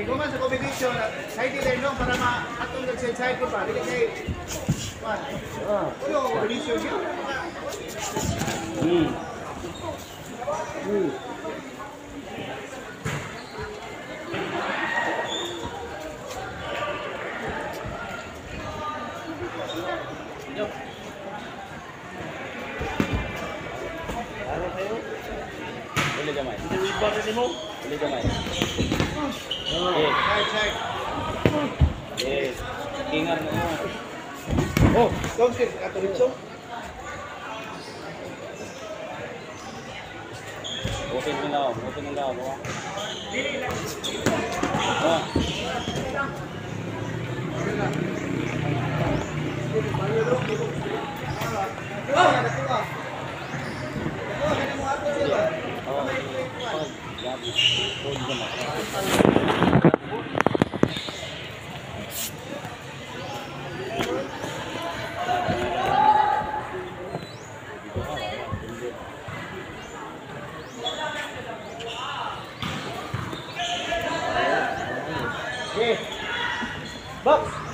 kung man sa competition, side dealer no, para ma-atong nag-side ko pa. Dili kay... Ulo, competition yun. Boleh gamay. Boleh gamay. Side. Yes. Ingat mo. Oh, don't sit. Katuritso. Open mo lang. Open mo lang. Ah. Box.